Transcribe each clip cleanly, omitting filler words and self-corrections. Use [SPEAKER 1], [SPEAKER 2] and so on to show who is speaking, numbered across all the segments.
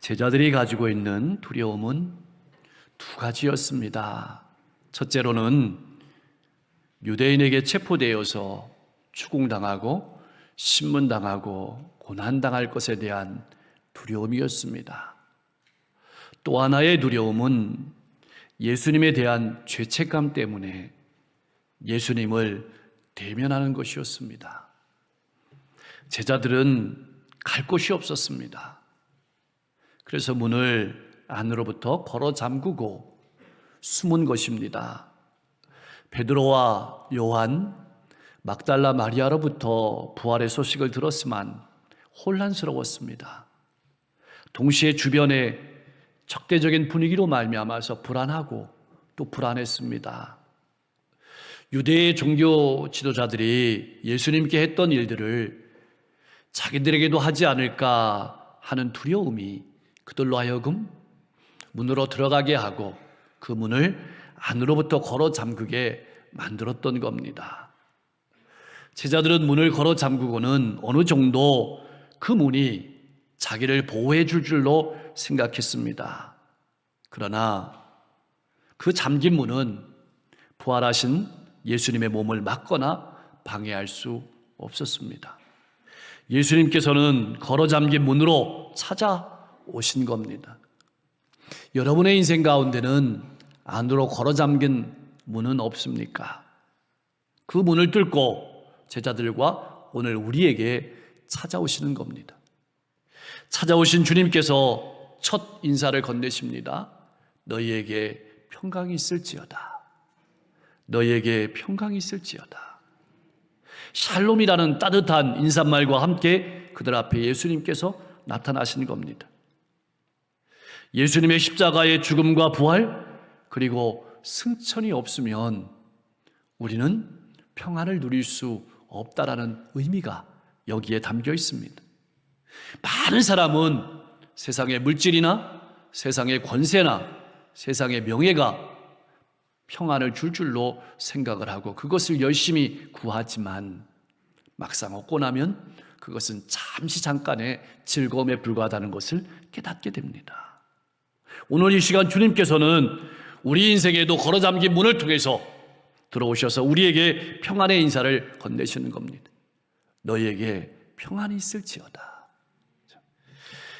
[SPEAKER 1] 제자들이 가지고 있는 두려움은 두 가지였습니다. 첫째로는 유대인에게 체포되어서 추궁당하고 신문당하고 고난당할 것에 대한 두려움이었습니다. 또 하나의 두려움은 예수님에 대한 죄책감 때문에 예수님을 대면하는 것이었습니다. 제자들은 갈 곳이 없었습니다. 그래서 문을 안으로부터 걸어 잠그고 숨은 것입니다. 베드로와 요한, 막달라 마리아로부터 부활의 소식을 들었지만 혼란스러웠습니다. 동시에 주변에 적대적인 분위기로 말미암아서 불안하고 또 불안했습니다. 유대의 종교 지도자들이 예수님께 했던 일들을 자기들에게도 하지 않을까 하는 두려움이 그들로 하여금 문으로 들어가게 하고 그 문을 안으로부터 걸어 잠그게 만들었던 겁니다. 제자들은 문을 걸어 잠그고는 어느 정도 그 문이 자기를 보호해 줄 줄로 생각했습니다. 그러나 그 잠긴 문은 부활하신 예수님의 몸을 막거나 방해할 수 없었습니다. 예수님께서는 걸어 잠긴 문으로 찾아오신 겁니다. 여러분의 인생 가운데는 안으로 걸어 잠긴 문은 없습니까? 그 문을 뚫고 제자들과 오늘 우리에게 찾아오시는 겁니다. 찾아오신 주님께서 첫 인사를 건네십니다. 너희에게 평강이 있을지어다. 너희에게 평강이 있을지어다. 샬롬이라는 따뜻한 인사말과 함께 그들 앞에 예수님께서 나타나신 겁니다. 예수님의 십자가의 죽음과 부활 그리고 승천이 없으면 우리는 평안을 누릴 수 없다라는 의미가 여기에 담겨 있습니다. 많은 사람은 세상의 물질이나 세상의 권세나 세상의 명예가 평안을 줄 줄로 생각을 하고 그것을 열심히 구하지만 막상 얻고 나면 그것은 잠시 잠깐의 즐거움에 불과하다는 것을 깨닫게 됩니다. 오늘 이 시간 주님께서는 우리 인생에도 걸어 잠긴 문을 통해서 들어오셔서 우리에게 평안의 인사를 건네시는 겁니다. 너희에게 평안이 있을지어다.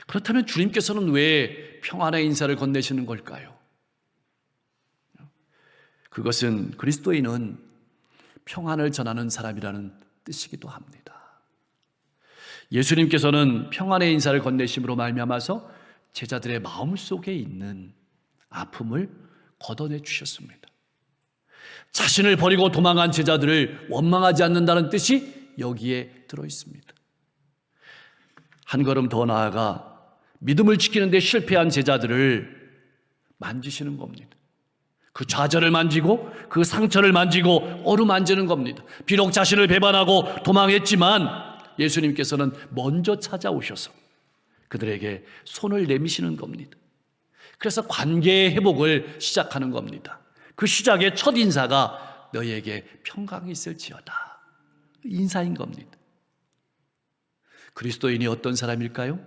[SPEAKER 1] 그렇다면 주님께서는 왜 평안의 인사를 건네시는 걸까요? 그것은 그리스도인은 평안을 전하는 사람이라는 뜻이기도 합니다. 예수님께서는 평안의 인사를 건네심으로 말미암아서 제자들의 마음속에 있는 아픔을 걷어내 주셨습니다. 자신을 버리고 도망한 제자들을 원망하지 않는다는 뜻이 여기에 들어 있습니다. 한 걸음 더 나아가 믿음을 지키는 데 실패한 제자들을 만지시는 겁니다. 그 좌절을 만지고 그 상처를 만지고 어루만지는 겁니다. 비록 자신을 배반하고 도망했지만 예수님께서는 먼저 찾아오셔서 그들에게 손을 내미시는 겁니다. 그래서 관계의 회복을 시작하는 겁니다. 그 시작의 첫 인사가 너희에게 평강이 있을지어다. 인사인 겁니다. 그리스도인이 어떤 사람일까요?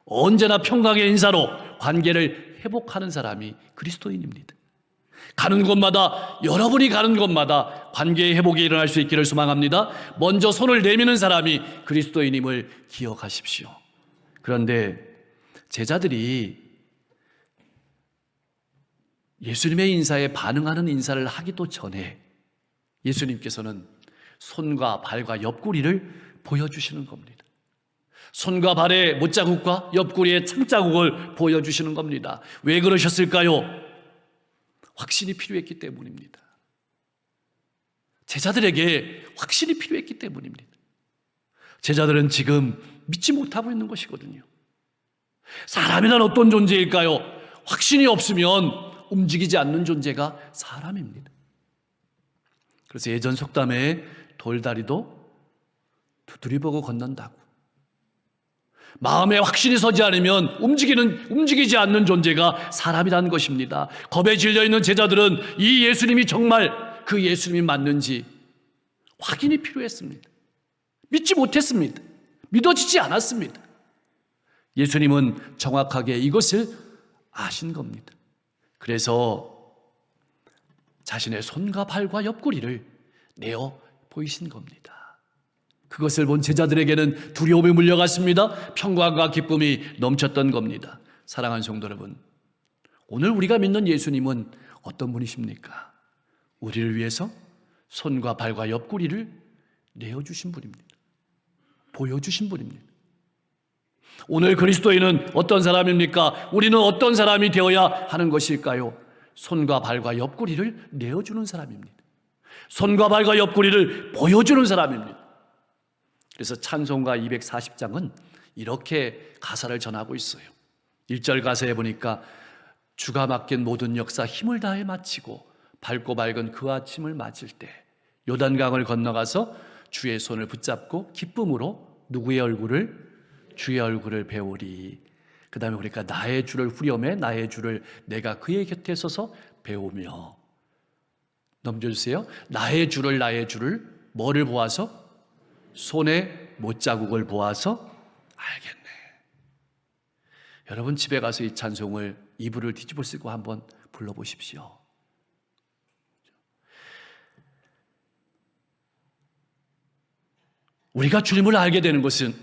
[SPEAKER 1] 언제나 평강의 인사로 관계를 회복하는 사람이 그리스도인입니다. 가는 곳마다 여러분이 가는 곳마다 관계의 회복이 일어날 수 있기를 소망합니다. 먼저 손을 내미는 사람이 그리스도인임을 기억하십시오. 그런데 제자들이 예수님의 인사에 반응하는 인사를 하기도 전에 예수님께서는 손과 발과 옆구리를 보여주시는 겁니다. 손과 발의 못자국과 옆구리의 창자국을 보여주시는 겁니다. 왜 그러셨을까요? 확신이 필요했기 때문입니다. 제자들에게 확신이 필요했기 때문입니다. 제자들은 지금 믿지 못하고 있는 것이거든요. 사람이란 어떤 존재일까요? 확신이 없으면 움직이지 않는 존재가 사람입니다. 그래서 예전 속담에 돌다리도 두드려보고 건넌다고. 마음에 확신이 서지 않으면 움직이지 않는 존재가 사람이라는 것입니다. 겁에 질려있는 제자들은 이 예수님이 정말 그 예수님이 맞는지 확인이 필요했습니다. 믿지 못했습니다. 믿어지지 않았습니다. 예수님은 정확하게 이것을 아신 겁니다. 그래서 자신의 손과 발과 옆구리를 내어 보이신 겁니다. 그것을 본 제자들에게는 두려움이 물려갔습니다. 평강과 기쁨이 넘쳤던 겁니다. 사랑하는 성도 여러분, 오늘 우리가 믿는 예수님은 어떤 분이십니까? 우리를 위해서 손과 발과 옆구리를 내어주신 분입니다. 보여주신 분입니다. 오늘 그리스도인은 어떤 사람입니까? 우리는 어떤 사람이 되어야 하는 것일까요? 손과 발과 옆구리를 내어주는 사람입니다. 손과 발과 옆구리를 보여주는 사람입니다. 그래서 찬송가 240장은 이렇게 가사를 전하고 있어요. 1절 가사에 보니까 주가 맡긴 모든 역사 힘을 다해 마치고 밝고 밝은 그 아침을 맞을 때 요단강을 건너가서 주의 손을 붙잡고 기쁨으로 누구의 얼굴을? 주의 얼굴을 배우리. 그 다음에 보니까 나의 주를 후렴에 나의 주를 내가 그의 곁에 서서 배우며, 넘겨주세요. 나의 주를 뭐를 보아서? 손의 못자국을 보아서 알겠네. 여러분 집에 가서 이 찬송을 이불을 뒤집어 쓰고 한번 불러보십시오. 우리가 주님을 알게 되는 것은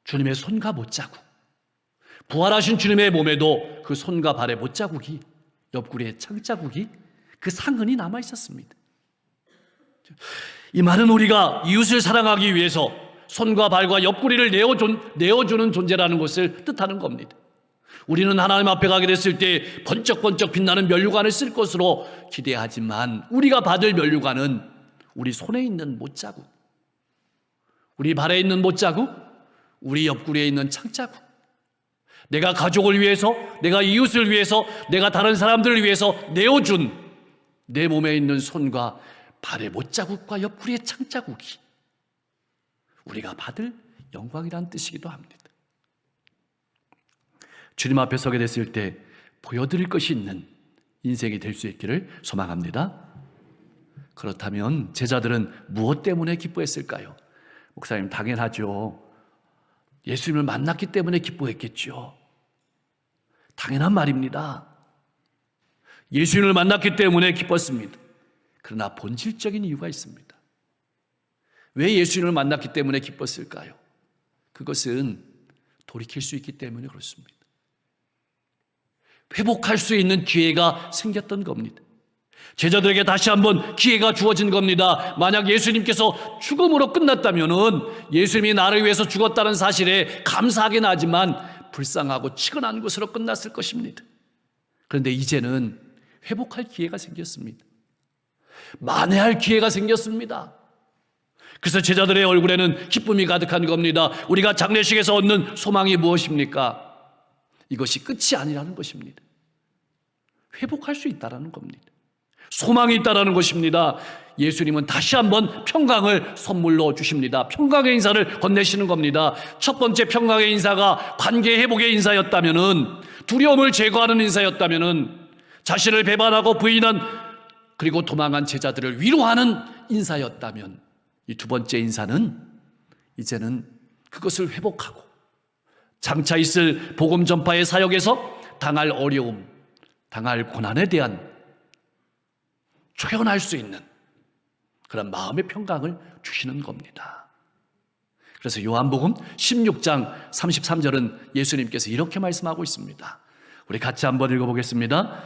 [SPEAKER 1] 주님의 손과 못자국, 부활하신 주님의 몸에도 그 손과 발의 못자국이, 옆구리의 창자국이, 그 상흔이 남아 있었습니다. 이 말은 우리가 이웃을 사랑하기 위해서 손과 발과 옆구리를 내어주는 존재라는 것을 뜻하는 겁니다. 우리는 하나님 앞에 가게 됐을 때 번쩍번쩍 빛나는 면류관을 쓸 것으로 기대하지만 우리가 받을 면류관은 우리 손에 있는 못자국, 우리 발에 있는 못자국, 우리 옆구리에 있는 창자국, 내가 가족을 위해서, 내가 이웃을 위해서, 내가 다른 사람들을 위해서 내어준 내 몸에 있는 손과 발의 못자국과 옆구리의 창자국이 우리가 받을 영광이라는 뜻이기도 합니다. 주님 앞에 서게 됐을 때 보여드릴 것이 있는 인생이 될 수 있기를 소망합니다. 그렇다면 제자들은 무엇 때문에 기뻐했을까요? 목사님, 당연하죠. 예수님을 만났기 때문에 기뻐했겠죠. 당연한 말입니다. 예수님을 만났기 때문에 기뻤습니다. 그러나 본질적인 이유가 있습니다. 왜 예수님을 만났기 때문에 기뻤을까요? 그것은 돌이킬 수 있기 때문에 그렇습니다. 회복할 수 있는 기회가 생겼던 겁니다. 제자들에게 다시 한번 기회가 주어진 겁니다. 만약 예수님께서 죽음으로 끝났다면 예수님이 나를 위해서 죽었다는 사실에 감사하긴 하지만 불쌍하고 치근한 것으로 끝났을 것입니다. 그런데 이제는 회복할 기회가 생겼습니다. 만회할 기회가 생겼습니다. 그래서 제자들의 얼굴에는 기쁨이 가득한 겁니다. 우리가 장례식에서 얻는 소망이 무엇입니까? 이것이 끝이 아니라는 것입니다. 회복할 수 있다는 겁니다. 소망이 있다는 것입니다. 예수님은 다시 한번 평강을 선물로 주십니다. 평강의 인사를 건네시는 겁니다. 첫 번째 평강의 인사가 관계 회복의 인사였다면, 두려움을 제거하는 인사였다면, 자신을 배반하고 부인한 그리고 도망한 제자들을 위로하는 인사였다면, 이 두 번째 인사는 이제는 그것을 회복하고 장차 있을 복음 전파의 사역에서 당할 어려움, 당할 고난에 대한 초연할 수 있는 그런 마음의 평강을 주시는 겁니다. 그래서 요한복음 16장 33절은 예수님께서 이렇게 말씀하고 있습니다. 우리 같이 한번 읽어보겠습니다.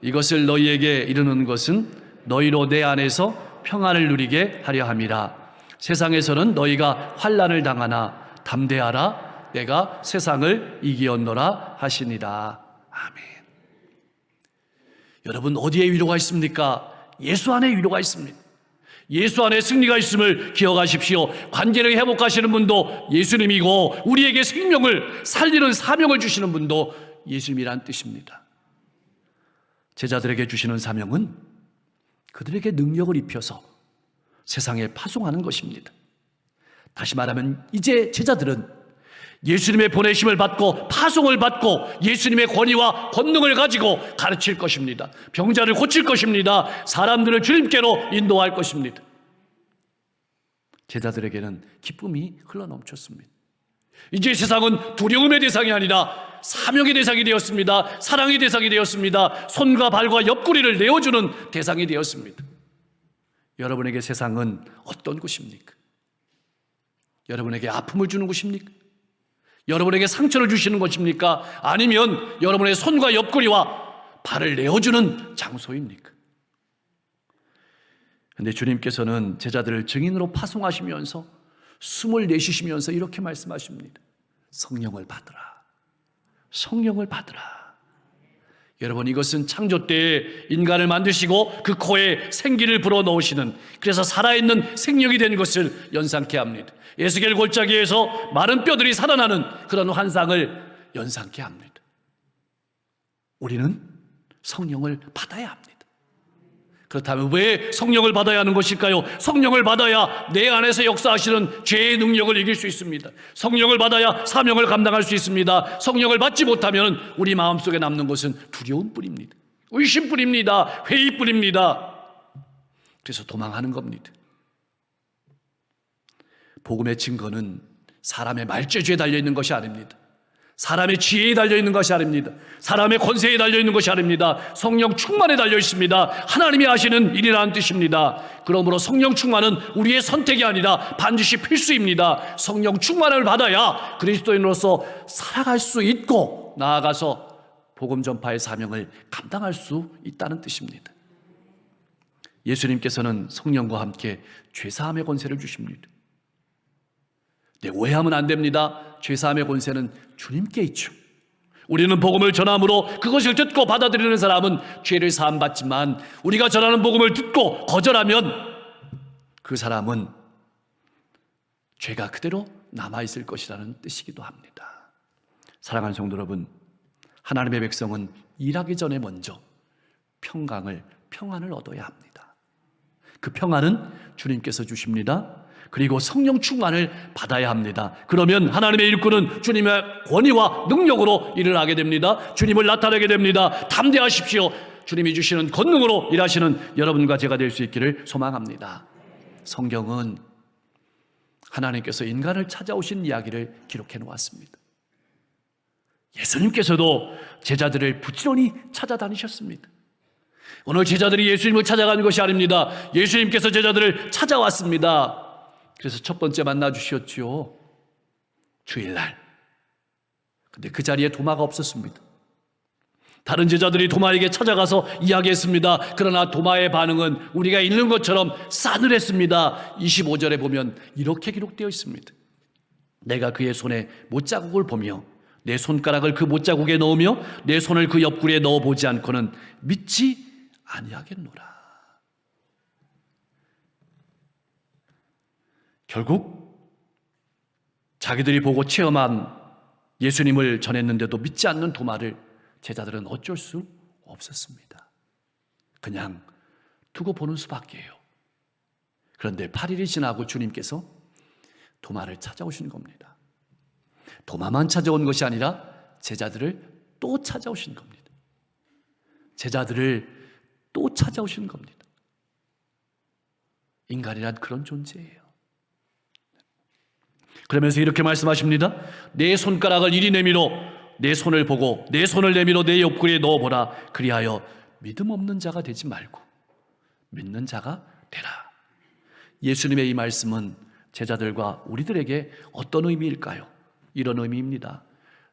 [SPEAKER 1] 이것을 너희에게 이르는 것은 너희로 내 안에서 평안을 누리게 하려 함이라. 세상에서는 너희가 환난을 당하나 담대하라. 내가 세상을 이기었노라 하시니라. 아멘. 여러분, 어디에 위로가 있습니까? 예수 안에 위로가 있습니다. 예수 안에 승리가 있음을 기억하십시오. 관계를 회복하시는 분도 예수님이고 우리에게 생명을 살리는 사명을 주시는 분도 예수님이란 뜻입니다. 제자들에게 주시는 사명은 그들에게 능력을 입혀서 세상에 파송하는 것입니다. 다시 말하면 이제 제자들은 예수님의 보내심을 받고 파송을 받고 예수님의 권위와 권능을 가지고 가르칠 것입니다. 병자를 고칠 것입니다. 사람들을 주님께로 인도할 것입니다. 제자들에게는 기쁨이 흘러넘쳤습니다. 이제 세상은 두려움의 대상이 아니라 사명의 대상이 되었습니다. 사랑의 대상이 되었습니다. 손과 발과 옆구리를 내어주는 대상이 되었습니다. 여러분에게 세상은 어떤 곳입니까? 여러분에게 아픔을 주는 곳입니까? 여러분에게 상처를 주시는 것입니까? 아니면 여러분의 손과 옆구리와 발을 내어주는 장소입니까? 그런데 주님께서는 제자들을 증인으로 파송하시면서 숨을 내쉬시면서 이렇게 말씀하십니다. 성령을 받으라. 성령을 받으라. 여러분, 이것은 창조 때에 인간을 만드시고 그 코에 생기를 불어넣으시는, 그래서 살아있는 생명이 된 것을 연상케 합니다. 에스겔 골짜기에서 마른 뼈들이 살아나는 그런 환상을 연상케 합니다. 우리는 성령을 받아야 합니다. 그렇다면 왜 성령을 받아야 하는 것일까요? 성령을 받아야 내 안에서 역사하시는 죄의 능력을 이길 수 있습니다. 성령을 받아야 사명을 감당할 수 있습니다. 성령을 받지 못하면 우리 마음속에 남는 것은 두려움뿐입니다. 의심뿐입니다. 회의뿐입니다. 그래서 도망하는 겁니다. 복음의 증거는 사람의 말재주에 달려있는 것이 아닙니다. 사람의 지혜에 달려있는 것이 아닙니다. 사람의 권세에 달려있는 것이 아닙니다. 성령 충만에 달려있습니다. 하나님이 하시는 일이라는 뜻입니다. 그러므로 성령 충만은 우리의 선택이 아니라 반드시 필수입니다. 성령 충만을 받아야 그리스도인으로서 살아갈 수 있고 나아가서 복음 전파의 사명을 감당할 수 있다는 뜻입니다. 예수님께서는 성령과 함께 죄사함의 권세를 주십니다. 네, 오해하면 안 됩니다. 죄사함의 권세는 주님께 있죠. 우리는 복음을 전함으로 그것을 듣고 받아들이는 사람은 죄를 사함받지만, 우리가 전하는 복음을 듣고 거절하면 그 사람은 죄가 그대로 남아있을 것이라는 뜻이기도 합니다. 사랑하는 성도 여러분, 하나님의 백성은 일하기 전에 먼저 평안을 얻어야 합니다. 그 평안은 주님께서 주십니다. 그리고 성령 충만을 받아야 합니다. 그러면 하나님의 일꾼은 주님의 권위와 능력으로 일을 하게 됩니다. 주님을 나타내게 됩니다. 담대하십시오. 주님이 주시는 권능으로 일하시는 여러분과 제가 될 수 있기를 소망합니다. 성경은 하나님께서 인간을 찾아오신 이야기를 기록해 놓았습니다. 예수님께서도 제자들을 부지런히 찾아다니셨습니다. 오늘 제자들이 예수님을 찾아가는 것이 아닙니다. 예수님께서 제자들을 찾아왔습니다. 그래서 첫 번째 만나 주셨지요. 주일날. 근데 그 자리에 도마가 없었습니다. 다른 제자들이 도마에게 찾아가서 이야기했습니다. 그러나 도마의 반응은 우리가 읽는 것처럼 싸늘했습니다. 25절에 보면 이렇게 기록되어 있습니다. 내가 그의 손에 못자국을 보며 내 손가락을 그 못자국에 넣으며 내 손을 그 옆구리에 넣어보지 않고는 믿지 아니하겠노라. 결국 자기들이 보고 체험한 예수님을 전했는데도 믿지 않는 도마를 제자들은 어쩔 수 없었습니다. 그냥 두고 보는 수밖에요. 그런데 8일이 지나고 주님께서 도마를 찾아오신 겁니다. 도마만 찾아온 것이 아니라 제자들을 또 찾아오신 겁니다. 제자들을 또 찾아오신 겁니다. 인간이란 그런 존재예요. 그러면서 이렇게 말씀하십니다. 내 손가락을 이리 내밀어 내 손을 보고 내 손을 내밀어 내 옆구리에 넣어보라. 그리하여 믿음 없는 자가 되지 말고 믿는 자가 되라. 예수님의 이 말씀은 제자들과 우리들에게 어떤 의미일까요? 이런 의미입니다.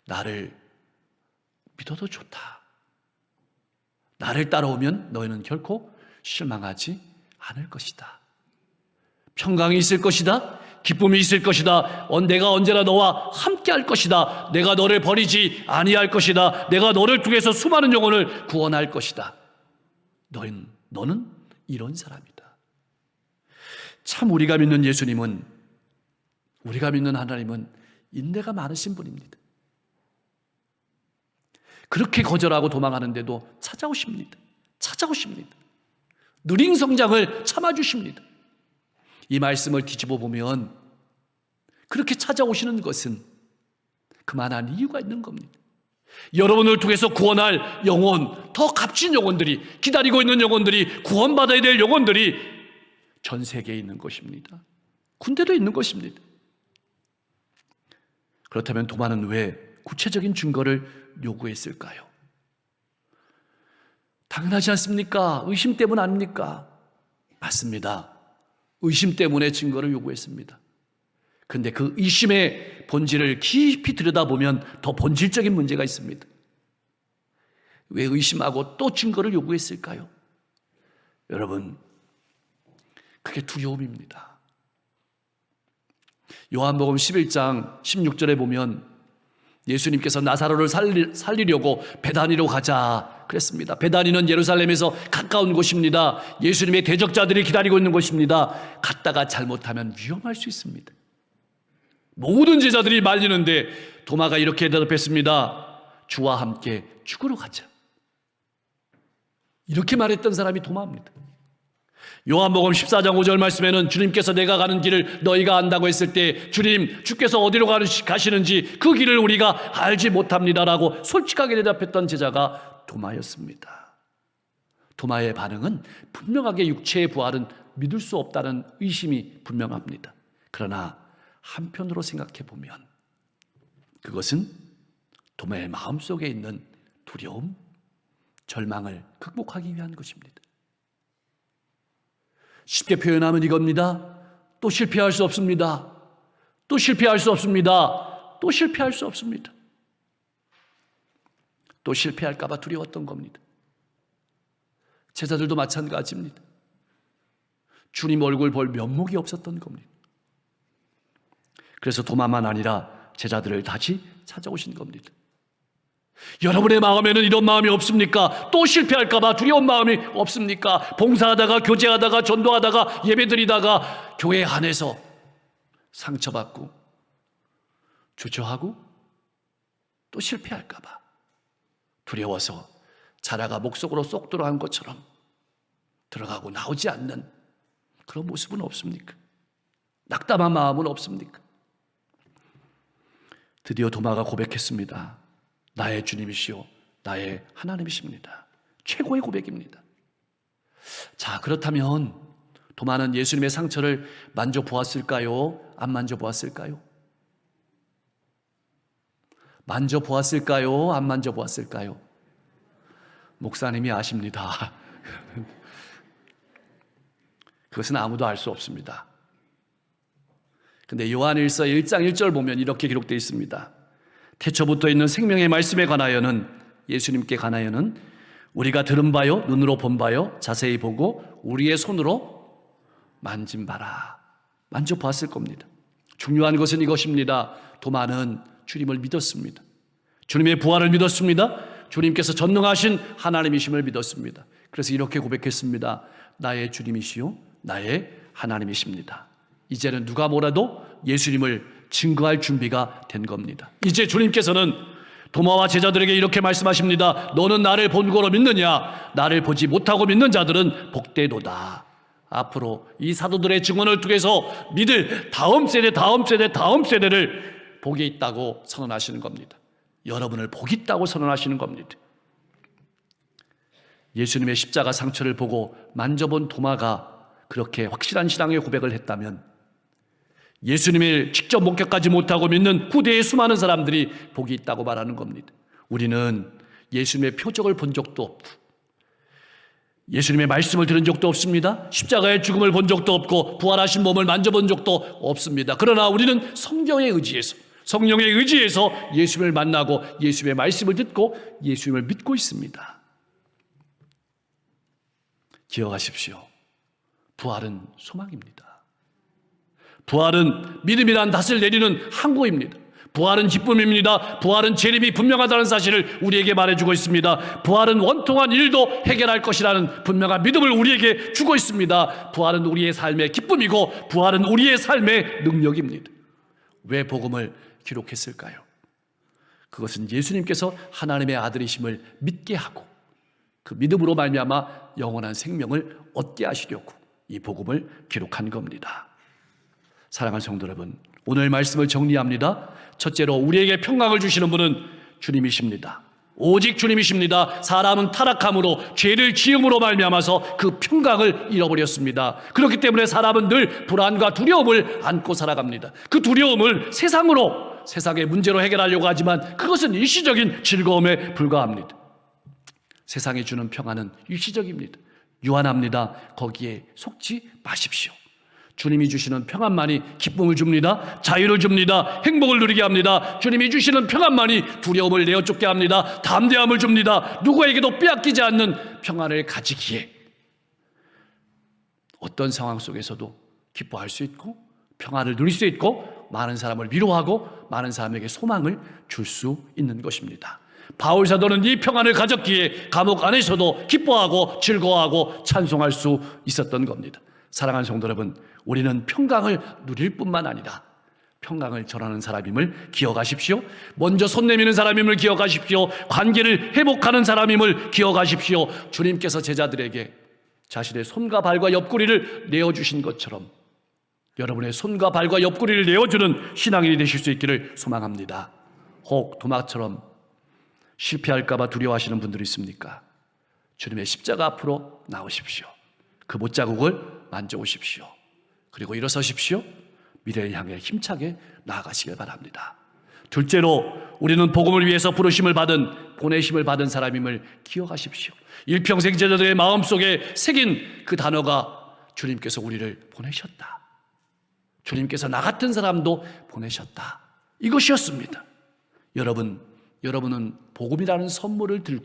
[SPEAKER 1] 나를 믿어도 좋다. 나를 따라오면 너희는 결코 실망하지 않을 것이다. 평강이 있을 것이다. 기쁨이 있을 것이다. 내가 언제나 너와 함께 할 것이다. 내가 너를 버리지 아니할 것이다. 내가 너를 통해서 수많은 영혼을 구원할 것이다. 너는 이런 사람이다. 참 우리가 믿는 예수님은, 우리가 믿는 하나님은 인내가 많으신 분입니다. 그렇게 거절하고 도망하는데도 찾아오십니다. 느린 성장을 참아주십니다. 이 말씀을 뒤집어 보면 그렇게 찾아오시는 것은 그만한 이유가 있는 겁니다. 여러분을 통해서 구원할 영혼, 더 값진 영혼들이, 기다리고 있는 영혼들이, 구원받아야 될 영혼들이 전 세계에 있는 것입니다. 군대도 있는 것입니다. 그렇다면 도마는 왜 구체적인 증거를 요구했을까요? 당연하지 않습니까? 의심 때문 아닙니까? 맞습니다. 의심 때문에 증거를 요구했습니다. 그런데 그 의심의 본질을 깊이 들여다보면 더 본질적인 문제가 있습니다. 왜 의심하고 또 증거를 요구했을까요? 여러분, 그게 두려움입니다. 요한복음 11장 16절에 보면 예수님께서 나사로를 살리려고 베다니로 가자 그랬습니다. 베다니는 예루살렘에서 가까운 곳입니다. 예수님의 대적자들이 기다리고 있는 곳입니다. 갔다가 잘못하면 위험할 수 있습니다. 모든 제자들이 말리는데 도마가 이렇게 대답했습니다. 주와 함께 죽으러 가자. 이렇게 말했던 사람이 도마입니다. 요한복음 14장 5절 말씀에는 주님께서 내가 가는 길을 너희가 안다고 했을 때 주님 주께서 어디로 가시는지 그 길을 우리가 알지 못합니다라고 솔직하게 대답했던 제자가 도마였습니다. 도마의 반응은 분명하게 육체의 부활은 믿을 수 없다는 의심이 분명합니다. 그러나 한편으로 생각해 보면 그것은 도마의 마음속에 있는 두려움, 절망을 극복하기 위한 것입니다. 쉽게 표현하면 이겁니다. 또 실패할 수 없습니다. 또 실패할 수 없습니다. 또 실패할 수 없습니다. 또 실패할까 봐 두려웠던 겁니다. 제자들도 마찬가지입니다. 주님 얼굴 볼 면목이 없었던 겁니다. 그래서 도마만 아니라 제자들을 다시 찾아오신 겁니다. 여러분의 마음에는 이런 마음이 없습니까? 또 실패할까 봐 두려운 마음이 없습니까? 봉사하다가 교제하다가 전도하다가 예배드리다가 교회 안에서 상처받고 주저하고 또 실패할까 봐 두려워서 자라가 목속으로 쏙 들어간 것처럼 들어가고 나오지 않는 그런 모습은 없습니까? 낙담한 마음은 없습니까? 드디어 도마가 고백했습니다. 나의 주님이시오 나의 하나님이십니다. 최고의 고백입니다. 자, 그렇다면 도마는 예수님의 상처를 만져보았을까요? 안 만져보았을까요? 만져보았을까요? 안 만져보았을까요? 목사님이 아십니다. 그것은 아무도 알 수 없습니다. 근데 요한일서 1장 1절 보면 이렇게 기록되어 있습니다. 태초부터 있는 생명의 말씀에 관하여는 예수님께 관하여는 우리가 들은 바요 눈으로 본 바요 자세히 보고 우리의 손으로 만진 바라. 만져보았을 겁니다. 중요한 것은 이것입니다. 도마는 주님을 믿었습니다. 주님의 부활을 믿었습니다. 주님께서 전능하신 하나님이심을 믿었습니다. 그래서 이렇게 고백했습니다. 나의 주님이시요 나의 하나님이십니다. 이제는 누가 뭐라도 예수님을 증거할 준비가 된 겁니다. 이제 주님께서는 도마와 제자들에게 이렇게 말씀하십니다. 너는 나를 본 거로 믿느냐? 나를 보지 못하고 믿는 자들은 복되도다. 앞으로 이 사도들의 증언을 통해서 믿을 다음 세대를 복이 있다고 선언하시는 겁니다. 여러분을 복이 있다고 선언하시는 겁니다. 예수님의 십자가 상처를 보고 만져본 도마가 그렇게 확실한 신앙의 고백을 했다면 예수님을 직접 목격하지 못하고 믿는 후대의 수많은 사람들이 복이 있다고 말하는 겁니다. 우리는 예수님의 표적을 본 적도 없고 예수님의 말씀을 들은 적도 없습니다. 십자가의 죽음을 본 적도 없고 부활하신 몸을 만져본 적도 없습니다. 그러나 우리는 성령에 의지해서 예수님을 만나고 예수님의 말씀을 듣고 예수님을 믿고 있습니다. 기억하십시오. 부활은 소망입니다. 부활은 믿음이란 닷을 내리는 항구입니다. 부활은 기쁨입니다. 부활은 재림이 분명하다는 사실을 우리에게 말해주고 있습니다. 부활은 원통한 일도 해결할 것이라는 분명한 믿음을 우리에게 주고 있습니다. 부활은 우리의 삶의 기쁨이고 부활은 우리의 삶의 능력입니다. 왜 복음을 기록했을까요? 그것은 예수님께서 하나님의 아들이심을 믿게 하고 그 믿음으로 말미암아 영원한 생명을 얻게 하시려고 이 복음을 기록한 겁니다. 사랑하는 성도 여러분, 오늘 말씀을 정리합니다. 첫째로 우리에게 평강을 주시는 분은 주님이십니다. 오직 주님이십니다. 사람은 타락함으로 죄를 지음으로 말미암아서 그 평강을 잃어버렸습니다. 그렇기 때문에 사람은 늘 불안과 두려움을 안고 살아갑니다. 그 두려움을 세상으로 세상의 문제로 해결하려고 하지만 그것은 일시적인 즐거움에 불과합니다. 세상이 주는 평안은 일시적입니다. 유한합니다. 거기에 속지 마십시오. 주님이 주시는 평안만이 기쁨을 줍니다. 자유를 줍니다. 행복을 누리게 합니다. 주님이 주시는 평안만이 두려움을 내어쫓게 합니다. 담대함을 줍니다. 누구에게도 빼앗기지 않는 평안을 가지기에 어떤 상황 속에서도 기뻐할 수 있고 평안을 누릴 수 있고 많은 사람을 위로하고 많은 사람에게 소망을 줄 수 있는 것입니다. 바울 사도는 이 평안을 가졌기에 감옥 안에서도 기뻐하고 즐거워하고 찬송할 수 있었던 겁니다. 사랑하는 성도 여러분, 우리는 평강을 누릴 뿐만 아니라 평강을 전하는 사람임을 기억하십시오. 먼저 손 내미는 사람임을 기억하십시오. 관계를 회복하는 사람임을 기억하십시오. 주님께서 제자들에게 자신의 손과 발과 옆구리를 내어주신 것처럼 여러분의 손과 발과 옆구리를 내어주는 신앙인이 되실 수 있기를 소망합니다. 혹 도마처럼 실패할까 봐 두려워하시는 분들이 있습니까? 주님의 십자가 앞으로 나오십시오. 그 못자국을 만져오십시오. 그리고 일어서십시오. 미래를 향해 힘차게 나아가시길 바랍니다. 둘째로 우리는 복음을 위해서 부르심을 받은 보내심을 받은 사람임을 기억하십시오. 일평생 제자들의 마음속에 새긴 그 단어가 주님께서 우리를 보내셨다. 주님께서 나 같은 사람도 보내셨다. 이것이었습니다. 여러분은 복음이라는 선물을 들고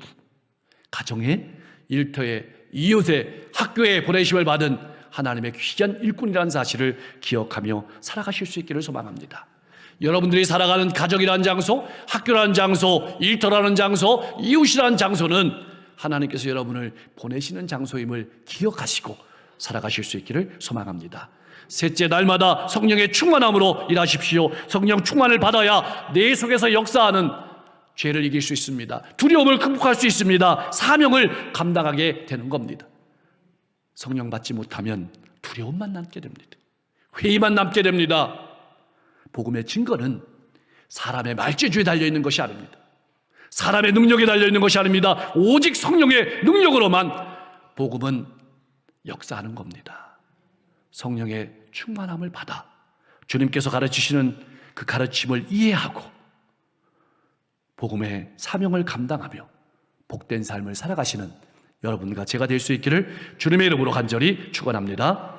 [SPEAKER 1] 가정에, 일터에, 이웃에, 학교에 보내심을 받은 하나님의 귀한 일꾼이라는 사실을 기억하며 살아가실 수 있기를 소망합니다. 여러분들이 살아가는 가정이라는 장소, 학교라는 장소, 일터라는 장소, 이웃이라는 장소는 하나님께서 여러분을 보내시는 장소임을 기억하시고 살아가실 수 있기를 소망합니다. 셋째, 날마다 성령의 충만함으로 일하십시오. 성령 충만을 받아야 내 속에서 역사하는 죄를 이길 수 있습니다. 두려움을 극복할 수 있습니다. 사명을 감당하게 되는 겁니다. 성령 받지 못하면 두려움만 남게 됩니다. 회의만 남게 됩니다. 복음의 증거는 사람의 말재주에 달려있는 것이 아닙니다. 사람의 능력에 달려있는 것이 아닙니다. 오직 성령의 능력으로만 복음은 역사하는 겁니다. 성령의 충만함을 받아 주님께서 가르치시는 그 가르침을 이해하고 복음의 사명을 감당하며 복된 삶을 살아가시는 여러분과 제가 될 수 있기를 주님의 이름으로 간절히 축원합니다.